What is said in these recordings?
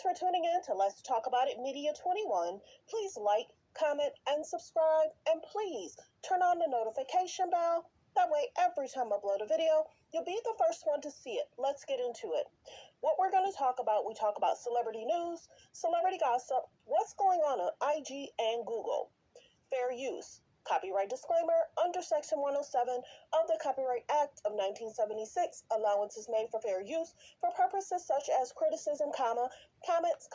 for tuning in to Let's Talk About It Media 21. Please like, comment, and subscribe. And please turn on the notification bell. That way, every time I upload a video, you'll be the first one to see it. Let's get into it. What we're going to talk about, we talk about celebrity news, celebrity gossip, what's going on IG and Google, fair use, copyright disclaimer under Section 107 of the Copyright Act of 1976, allowances made for fair use for purposes such as criticism, comments,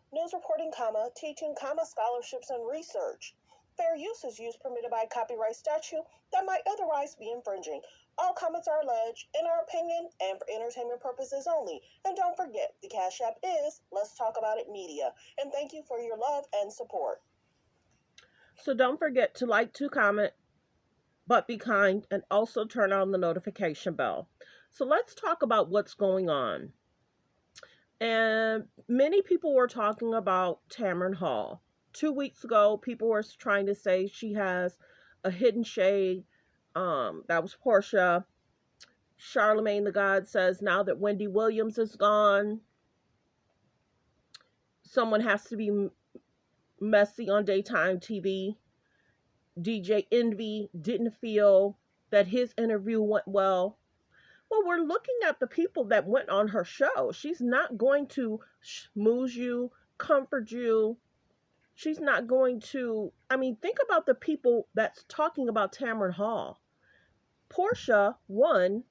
news reporting, teaching, scholarships, and research. Fair use is use permitted by copyright statute that might otherwise be infringing. All comments are alleged in our opinion and for entertainment purposes only. And don't forget, the Cash App is Let's Talk About It Media. And thank you for your love and support. So don't forget to like, to comment, but be kind, and also turn on the notification bell. So let's talk about what's going on. And many people were talking about Tamron Hall. 2 weeks ago, people were trying to say she has a hidden shade. That was Porsha. Charlemagne the God says now that Wendy Williams is gone, someone has to be messy on daytime TV. DJ Envy didn't feel that his interview went well. Well, we're looking at the people that went on her show. She's not going to schmooze you, comfort you. She's not going to, think about the people that's talking about Tamron Hall. Porsha, one,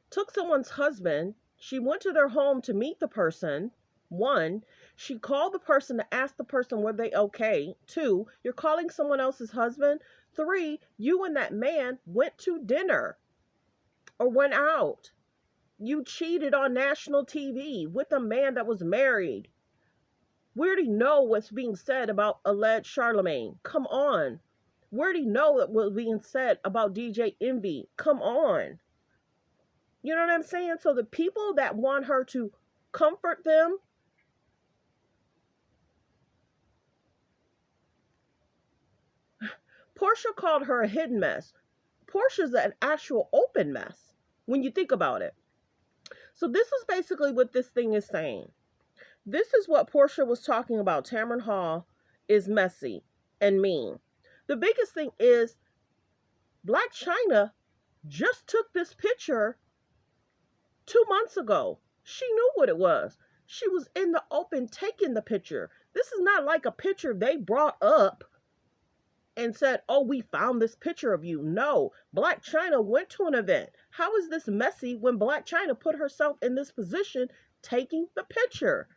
took someone's husband. She went to their home to meet the person. One, she called the person to ask the person were they okay. Two, you're calling someone else's husband. Three, you and that man went to dinner or went out. You cheated on national TV with a man that was married. We already know what's being said about alleged Charlemagne. Come on. We already know what was being said about DJ Envy. Come on. You know what I'm saying? So the people that want her to comfort them, Porsha called her a hidden mess. Porsha's an actual open mess when you think about it. So this is basically what this thing is saying. This is what Porsha was talking about. Tamron Hall is messy and mean. The biggest thing is Blac Chyna just took this picture 2 months ago. She knew what it was. She was in the open taking the picture. This is not like a picture they brought up and said, oh, we found this picture of you. No, Blac Chyna went to an event. How is this messy when Blac Chyna put herself in this position taking the picture?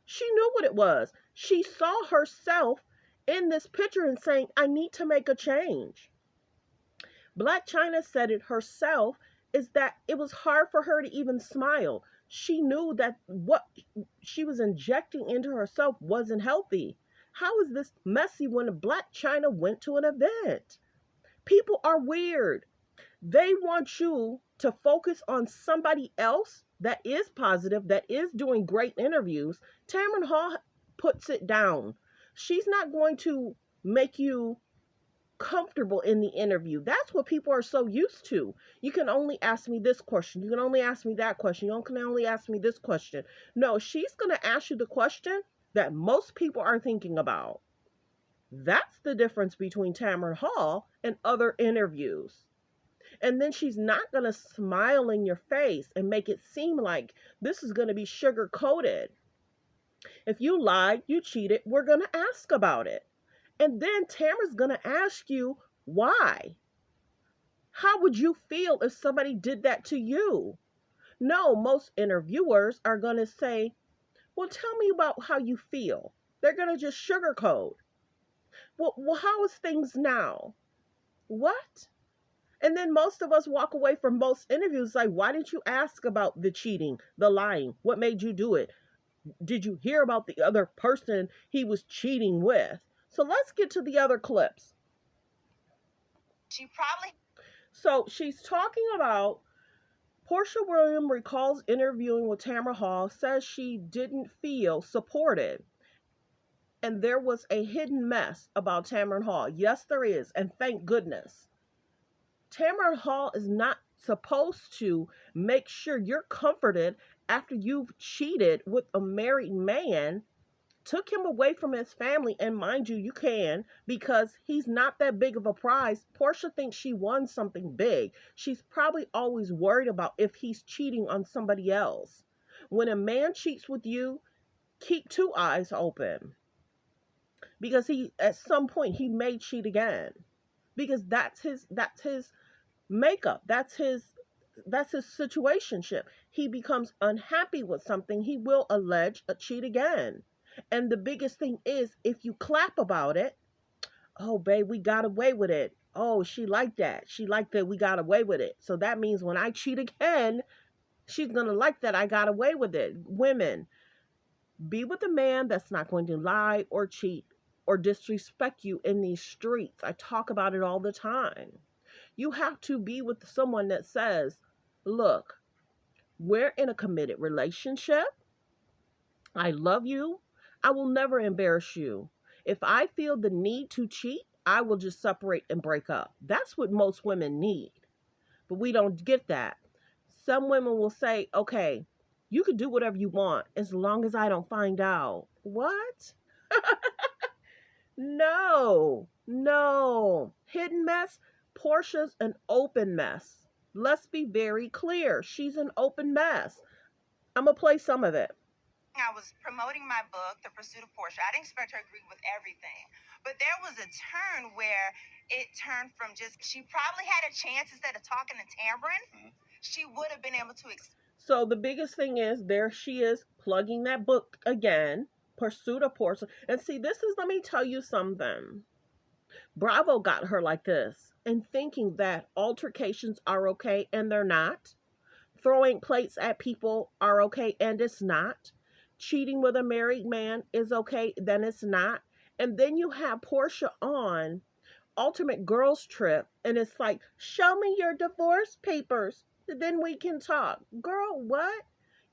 She knew what it was. She saw herself in this picture and saying, I need to make a change. Blac Chyna said it herself, is that it was hard for her to even smile. She knew that what she was injecting into herself wasn't healthy. How is this messy when Blac Chyna went to an event? People are weird. They want you to focus on somebody else that is positive, that is doing great interviews. Tamron Hall puts it down. She's not going to make you comfortable in the interview. That's what people are so used to. You can only ask me this question. You can only ask me that question. You can only ask me this question. No, she's going to ask you the question that most people are thinking about. That's the difference between Tamron Hall and other interviews. And then she's not going to smile in your face and make it seem like this is going to be sugar coated. If you lied, you cheated, we're going to ask about it. And then Tamron's going to ask you why. How would you feel if somebody did that to you? No, most interviewers are going to say, well, tell me about how you feel. They're going to just sugarcoat. Well, how is things now? What? And then most of us walk away from most interviews like, why didn't you ask about the cheating, the lying? What made you do it? Did you hear about the other person he was cheating with? So let's get to the other clips. So she's talking about Porsha Williams recalls interviewing with Tamron Hall, says she didn't feel supported. And there was a hidden mess about Tamron Hall. Yes, there is. And thank goodness. Tamron Hall is not supposed to make sure you're comforted after you've cheated with a married man, took him away from his family, and mind you, you can, because he's not that big of a prize. Porsha thinks she won something big. She's probably always worried about if he's cheating on somebody else. When a man cheats with you, keep two eyes open, because he, at some point, he may cheat again, because that's his makeup. That's his situationship. He becomes unhappy with something, he will allege a cheat again. And the biggest thing is, if you clap about it, oh babe, we got away with it. Oh, she liked that. She liked that we got away with it. So that means when I cheat again, she's gonna like that I got away with it. Women, be with a man that's not going to lie or cheat or disrespect you in these streets. I talk about it all the time. You have to be with someone that says, look, we're in a committed relationship. I love you. I will never embarrass you. If I feel the need to cheat, I will just separate and break up. That's what most women need. But we don't get that. Some women will say, okay, you can do whatever you want as long as I don't find out. What? No, no. Hidden mess. Porsha's an open mess. Let's be very clear. She's an open mess. I'm going to play some of it. I was promoting my book, The Pursuit of Porsha. I didn't expect her to agree with everything. But there was a turn where it turned from just, she probably had a chance instead of talking to Tamron, she would have been able to. So the biggest thing is, there she is plugging that book again, Pursuit of Porsha. And see, let me tell you something. Bravo got her like this, and thinking that altercations are okay, and they're not. Throwing plates at people are okay, and it's not. Cheating with a married man is okay, then it's not. And then you have Porsha on Ultimate Girls Trip, and it's like, show me your divorce papers, then we can talk. Girl, what?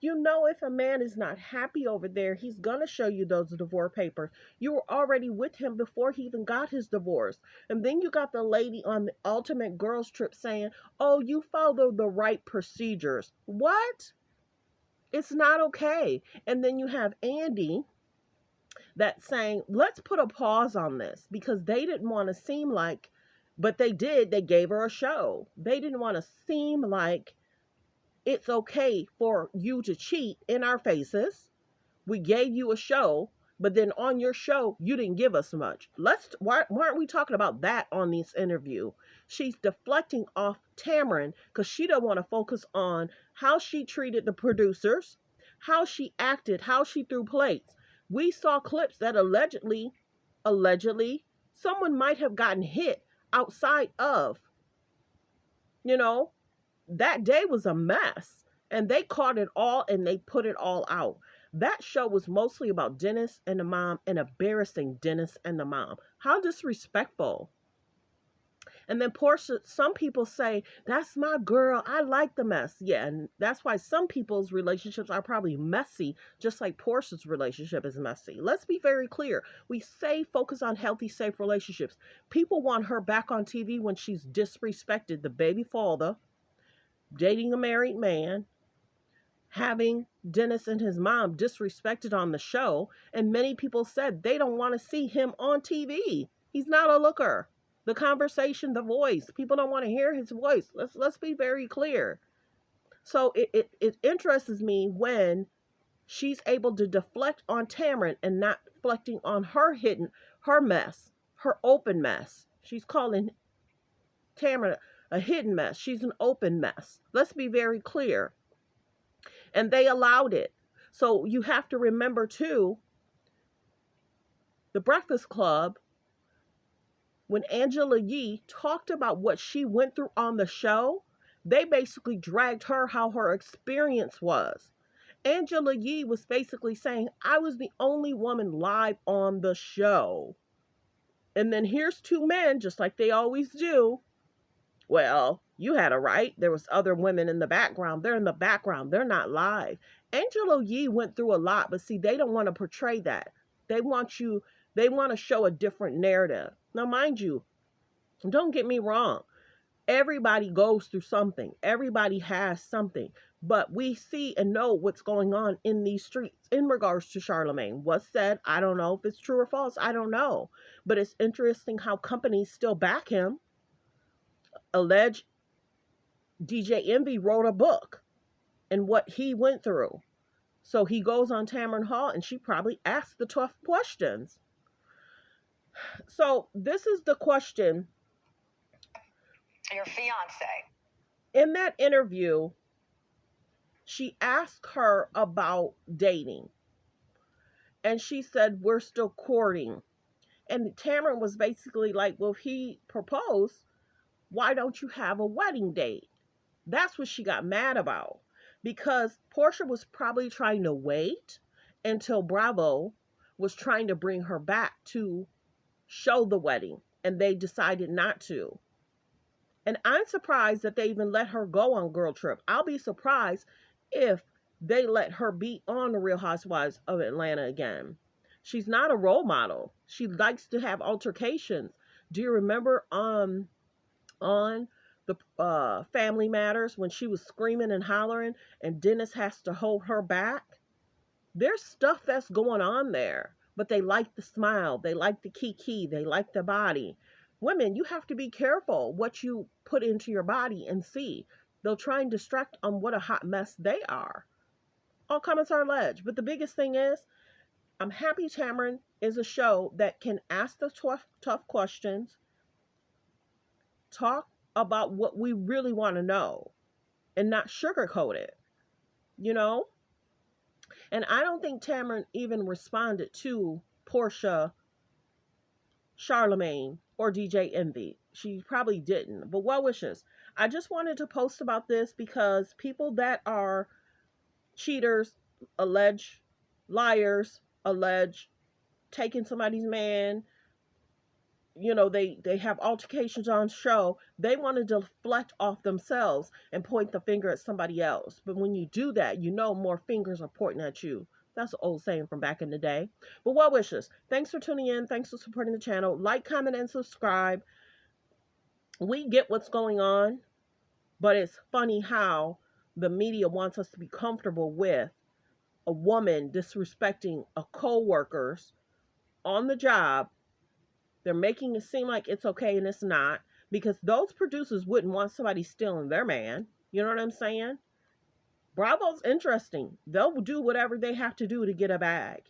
You know, if a man is not happy over there, he's going to show you those divorce papers. You were already with him before he even got his divorce. And then you got the lady on the Ultimate Girls Trip saying, oh, you follow the right procedures. What? It's not okay. And then you have Andy that's saying, let's put a pause on this, because they didn't want to seem like, but they did. They gave her a show. They didn't want to seem like it's okay for you to cheat in our faces. We gave you a show, but then on your show, you didn't give us much. Why aren't we talking about that on this interview? She's deflecting off Tamron because she don't want to focus on how she treated the producers, how she acted, how she threw plates. We saw clips that allegedly, someone might have gotten hit outside of, that day was a mess, and they caught it all and they put it all out. That show was mostly about Dennis and the mom, and embarrassing Dennis and the mom. How disrespectful. And then Porsha, some people say, that's my girl, I like the mess. Yeah, and that's why some people's relationships are probably messy, just like Porsha's relationship is messy. Let's be very clear. We say focus on healthy, safe relationships. People want her back on TV when she's disrespected the baby father, dating a married man, having Dennis and his mom disrespected on the show, and many people said they don't want to see him on TV. He's not a looker. The conversation, the voice, people don't want to hear his voice. Let's be very clear. So it interests me when she's able to deflect on Tamron and not deflecting on her mess, her open mess. She's calling Tamron a hidden mess. She's an open mess. Let's be very clear. And they allowed it. So you have to remember too, the Breakfast Club, when Angela Yee talked about what she went through on the show, they basically dragged her how her experience was. Angela Yee was basically saying, I was the only woman live on the show. And then here's two men, just like they always do. Well, you had a right. There was other women in the background. They're in the background. They're not live. Angela Yee went through a lot, but see, they don't want to portray that. They want to show a different narrative. Now, mind you, don't get me wrong. Everybody goes through something. Everybody has something. But we see and know what's going on in these streets in regards to Charlemagne. What's said, I don't know if it's true or false. I don't know. But it's interesting how companies still back him. Alleged DJ Envy wrote a book and what he went through. So he goes on Tamron Hall and she probably asked the tough questions. So this is the question. Your fiance. In that interview, she asked her about dating. And she said, we're still courting. And Tamron was basically like, well, if he proposed, why don't you have a wedding date? That's what she got mad about. Because Porsha was probably trying to wait until Bravo was trying to bring her back to show the wedding. And they decided not to. And I'm surprised that they even let her go on Girl Trip. I'll be surprised if they let her be on the Real Housewives of Atlanta again. She's not a role model. She likes to have altercations. Do you remember on the Family Matters when she was screaming and hollering and Dennis has to hold her back? There's stuff that's going on there. But they like the smile. They like the kiki. They like the body. Women, you have to be careful what you put into your body and see. They'll try and distract on what a hot mess they are. All comments are alleged. But the biggest thing is, I'm happy Tamron is a show that can ask the tough questions, talk about what we really want to know, and not sugarcoat it, you know? And I don't think Tamron even responded to Porsha, Charlemagne, or DJ Envy. She probably didn't. But well wishes. I just wanted to post about this because people that are cheaters, alleged liars, alleged taking somebody's man, you know, they have altercations on show. They want to deflect off themselves and point the finger at somebody else. But when you do that, you know more fingers are pointing at you. That's an old saying from back in the day. But well wishes. Thanks for tuning in. Thanks for supporting the channel. Like, comment, and subscribe. We get what's going on, but it's funny how the media wants us to be comfortable with a woman disrespecting a co-workers on the job. They're making it seem like it's okay and it's not, because those producers wouldn't want somebody stealing their man. You know what I'm saying? Bravo's interesting. They'll do whatever they have to do to get a bag.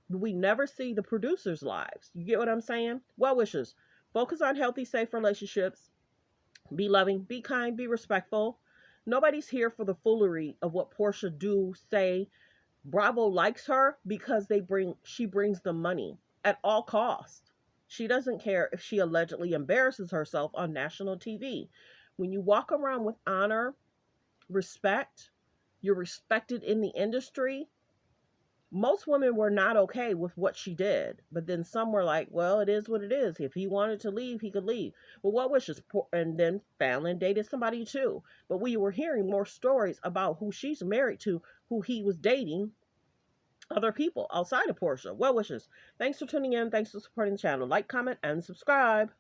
But we never see the producers' lives. You get what I'm saying? Well wishes. Focus on healthy, safe relationships. Be loving, be kind, be respectful. Nobody's here for the foolery of what Porsha do, say. Bravo likes her because she brings them money at all costs. She doesn't care if she allegedly embarrasses herself on national TV. When you walk around with honor, respect, you're respected in the industry. Most women were not okay with what she did. But then some were like, well, it is what it is. If he wanted to leave, he could leave. Well, what wishes? And then Fallon dated somebody too. But we were hearing more stories about who she's married to, who he was dating, other people outside of Porsha. Well wishes. Thanks for tuning in. Thanks for supporting the channel. Like, comment, and subscribe.